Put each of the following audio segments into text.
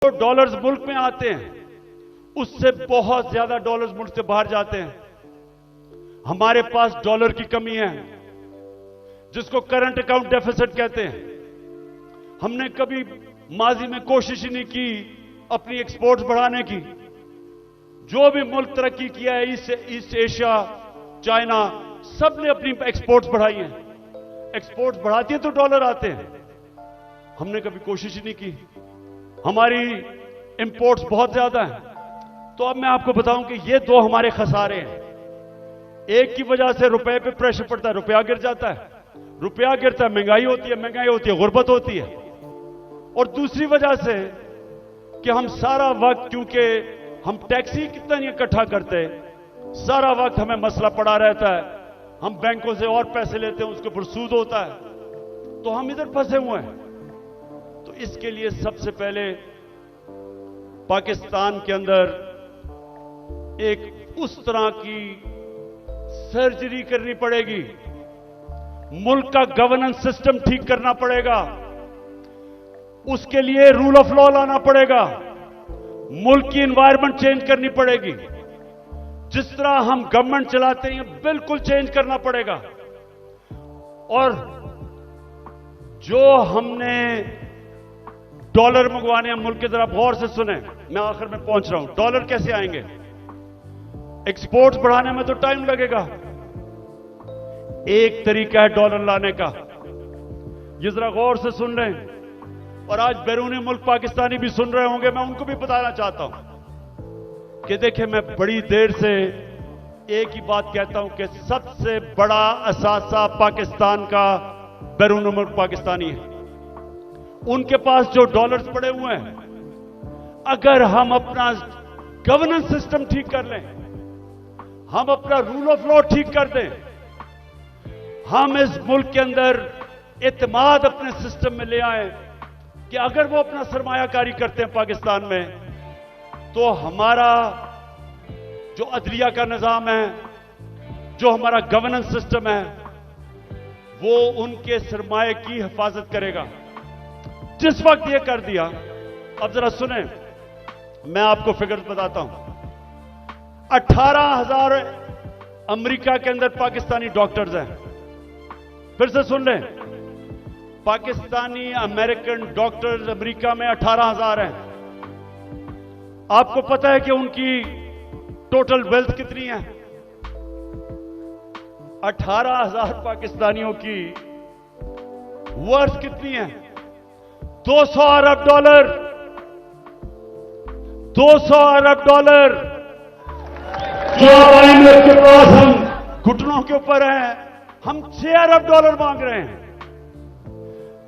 जो डॉलर्स मुल्क में आते हैं उससे बहुत ज्यादा डॉलर्स मुल्क से बाहर जाते हैं। हमारे पास डॉलर की कमी है, जिसको करंट अकाउंट डेफिसिट कहते हैं। हमने कभी माजी में कोशिश ही नहीं की अपनी एक्सपोर्ट्स बढ़ाने की। जो भी मुल्क तरक्की किया है, ईस्ट एशिया, चाइना, सब ने अपनी एक्सपोर्ट्स बढ़ाई हैं। एक्सपोर्ट्स बढ़ाती है तो डॉलर आते हैं। हमने कभी कोशिश ही नहीं की। हमारी इंपोर्ट्स बहुत ज्यादा हैं। तो अब मैं आपको बताऊं कि ये दो हमारे खसारे हैं। एक की वजह से रुपए पे प्रेशर पड़ता है, रुपया गिर जाता है। रुपया गिरता है, महंगाई होती है, गुर्बत होती है। और दूसरी वजह से कि हम सारा वक्त, क्योंकि हम टैक्स ही कितना नहीं इकट्ठा करते, सारा वक्त हमें मसला पड़ा रहता है। हम बैंकों से और पैसे लेते हैं, उसके ऊपर सूद होता है, तो हम इधर फंसे हुए हैं। तो इसके लिए सबसे पहले पाकिस्तान के अंदर एक उस तरह की सर्जरी करनी पड़ेगी। मुल्क का गवर्नेंस सिस्टम ठीक करना पड़ेगा। उसके लिए रूल ऑफ लॉ लाना पड़ेगा। मुल्क की एनवायरनमेंट चेंज करनी पड़ेगी। जिस तरह हम गवर्नमेंट चलाते हैं बिल्कुल चेंज करना पड़ेगा। और जो हमने डॉलर मंगवाने हैं मुल्क की तरफ, गौर से सुने, मैं आखिर में पहुंच रहा हूं। डॉलर कैसे आएंगे? एक्सपोर्ट्स बढ़ाने में तो टाइम लगेगा। एक तरीका है डॉलर लाने का, ये जरा गौर से सुन रहे हैं। और आज बैरूनी मुल्क पाकिस्तानी भी सुन रहे होंगे, मैं उनको भी बताना चाहता हूं कि देखिए, मैं बड़ी देर से एक ही बात कहता हूं कि सबसे बड़ा असासा पाकिस्तान का बैरूनी मुल्क पाकिस्तानी है। उनके पास जो डॉलर्स पड़े हुए हैं, अगर हम अपना गवर्नेंस सिस्टम ठीक कर लें, हम अपना रूल ऑफ लॉ ठीक कर दें, हम इस मुल्क के अंदर एतमाद अपने सिस्टम में ले आए कि अगर वो अपना सरमायाकारी करते हैं पाकिस्तान में, तो हमारा जो अदलिया का निजाम है, जो हमारा गवर्नेंस सिस्टम है, वो उनके सरमाए की हिफाजत करेगा। जिस वक्त ये कर दिया, अब जरा सुने, मैं आपको फिगर्स बताता हूं। 18,000 अमेरिका के अंदर पाकिस्तानी डॉक्टर्स हैं। फिर से सुन लें, पाकिस्तानी अमेरिकन डॉक्टर्स अमेरिका में 18,000 हैं। आपको पता है कि उनकी टोटल वेल्थ कितनी है? 18,000 पाकिस्तानियों की वर्थ कितनी है? 200 अरब डॉलर। 200 अरब डॉलर जो IMF के पास हम घुटनों के ऊपर हैं, हम 6 अरब डॉलर मांग रहे हैं।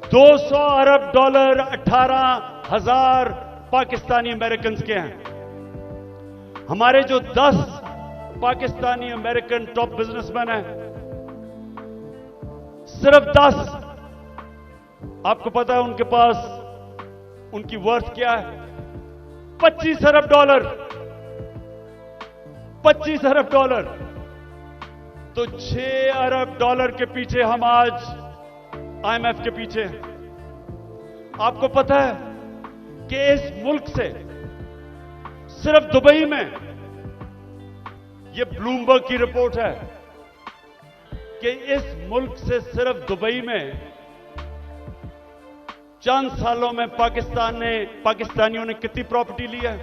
200 अरब डॉलर 18,000 पाकिस्तानी अमेरिकन के हैं। हमारे जो 10 पाकिस्तानी अमेरिकन टॉप बिजनेसमैन हैं, सिर्फ 10, आपको पता है उनके पास उनकी वर्थ क्या है? 25 अरब डॉलर। 25 अरब डॉलर। तो 6 अरब डॉलर के पीछे हम आज IMF के पीछे हैं। आपको पता है कि इस मुल्क से सिर्फ दुबई में, यह ब्लूमबर्ग की रिपोर्ट है कि इस मुल्क से सिर्फ दुबई में चंद सालों में पाकिस्तानियों ने कितनी प्रॉपर्टी ली है?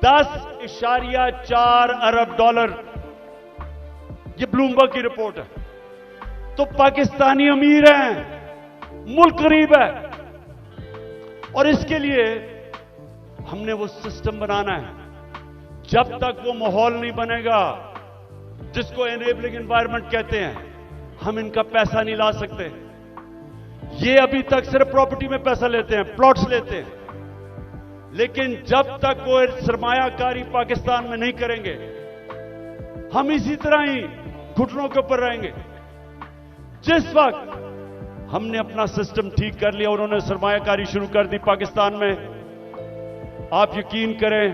10.4 अरब डॉलर। यह ब्लूमबर्ग की रिपोर्ट है। तो पाकिस्तानी अमीर हैं, मुल्क गरीब है। और इसके लिए हमने वो सिस्टम बनाना है। जब तक वो माहौल नहीं बनेगा, जिसको एनेबलिंग एनवायरनमेंट कहते हैं, हम इनका पैसा नहीं ला सकते। ये अभी तक सिर्फ प्रॉपर्टी में पैसा लेते हैं, प्लॉट्स लेते हैं। लेकिन जब तक वो सरमायाकारी पाकिस्तान में नहीं करेंगे, हम इसी तरह ही घुटनों के ऊपर रहेंगे। जिस वक्त हमने अपना सिस्टम ठीक कर लिया, उन्होंने सरमायाकारी शुरू कर दी पाकिस्तान में, आप यकीन करें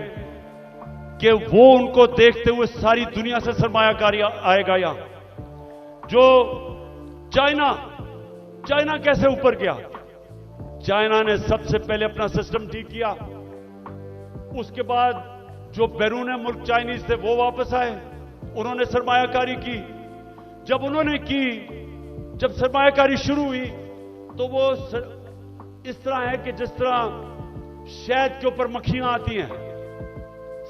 कि वो उनको देखते हुए सारी दुनिया से सरमायाकारी आएगा। यहां जो चाइना कैसे ऊपर गया? चाइना ने सबसे पहले अपना सिस्टम ठीक किया, उसके बाद जो बैरून मुल्क चाइनीज थे वो वापस आए, उन्होंने सरमायाकारी की। जब उन्होंने की, जब सरमायाकारी शुरू हुई तो वो इस तरह है कि जिस तरह शहद के ऊपर मक्खियां आती हैं,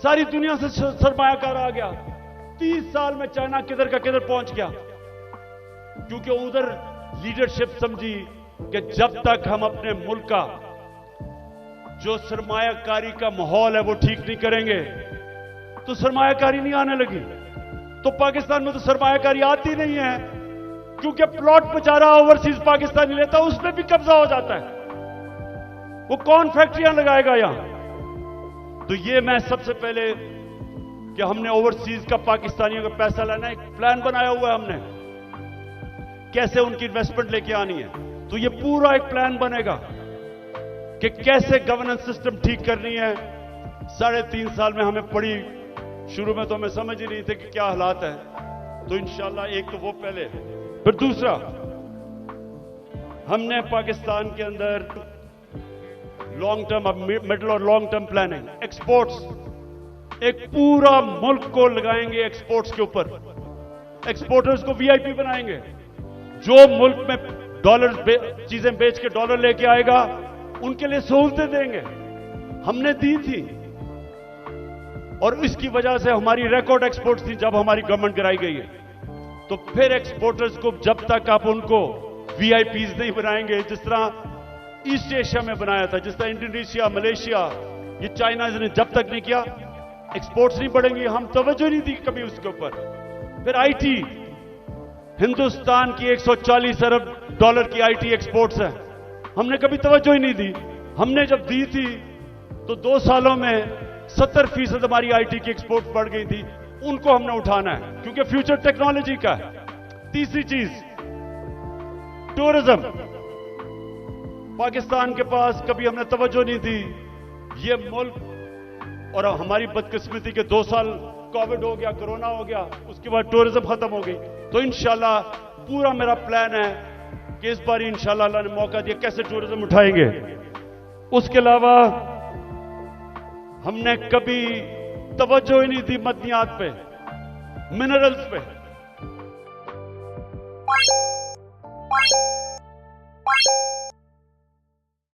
सारी दुनिया से सरमायाकार आ गया। 30 साल में चाइना किधर का किधर पहुंच गया, क्योंकि उधर लीडरशिप समझी कि जब तक हम अपने मुल्क का जो सरमायाकारी का माहौल है वो ठीक नहीं करेंगे तो सरमायाकारी नहीं आने लगी। तो पाकिस्तान में तो सरमायाकारी आती नहीं है, क्योंकि प्लॉट बेचारा ओवरसीज पाकिस्तानी लेता है, उसमें भी कब्जा हो जाता है। वो कौन फैक्ट्रियां लगाएगा यहां? तो ये मैं सबसे पहले कि हमने ओवरसीज का पाकिस्तानियों का पैसा लेना, एक प्लान बनाया हुआ है हमने, कैसे उनकी इन्वेस्टमेंट लेके आनी है। तो ये पूरा एक प्लान बनेगा कि कैसे गवर्नेंस सिस्टम ठीक करनी है। 3.5 साल में हमें पड़ी, शुरू में तो हमें समझ ही नहीं थे कि क्या हालात है। तो इंशाल्लाह एक तो वो पहले, फिर दूसरा हमने पाकिस्तान के अंदर लॉन्ग टर्म, मिडिल और लॉन्ग टर्म प्लानिंग, एक्सपोर्ट्स, एक पूरा मुल्क को लगाएंगे एक्सपोर्ट्स के ऊपर। एक्सपोर्टर्स को वीआईपी बनाएंगे। जो मुल्क में डॉलर चीजें बेच के डॉलर लेके आएगा उनके लिए सहूलतें देंगे, हमने दी थी। और इसकी वजह से हमारी रिकॉर्ड एक्सपोर्ट्स थी जब हमारी गवर्नमेंट गिराई गई है। तो फिर एक्सपोर्टर्स को जब तक आप उनको वीआईपीज नहीं बनाएंगे, जिस तरह ईस्ट एशिया में बनाया था, जिस तरह इंडोनेशिया, मलेशिया, ये चाइना ने जब तक नहीं किया, एक्सपोर्ट्स नहीं बढ़ेंगी। हम तवज्जो नहीं दी कभी उसके ऊपर। फिर आईटी, हिंदुस्तान की 140 अरब डॉलर की आईटी एक्सपोर्ट्स है, हमने कभी तवज्जो ही नहीं दी। हमने जब दी थी तो 2 सालों में 70% हमारी आईटी की एक्सपोर्ट बढ़ गई थी। उनको हमने उठाना है, क्योंकि फ्यूचर टेक्नोलॉजी का है। तीसरी चीज, टूरिज्म। पाकिस्तान के पास कभी हमने तवज्जो नहीं दी। ये मुल्क, और हमारी बदकिस्मती के 2 साल कोविड हो गया, कोरोना हो गया, उसके बाद टूरिज्म खत्म हो गई। तो इंशाल्लाह पूरा मेरा प्लान है कि इस बार इंशाल्लाह अल्लाह ने मौका दिया, कैसे टूरिज्म उठाएंगे। उसके अलावा हमने कभी तवज्जो ही नहीं दी मदनियात पे, मिनरल्स पे।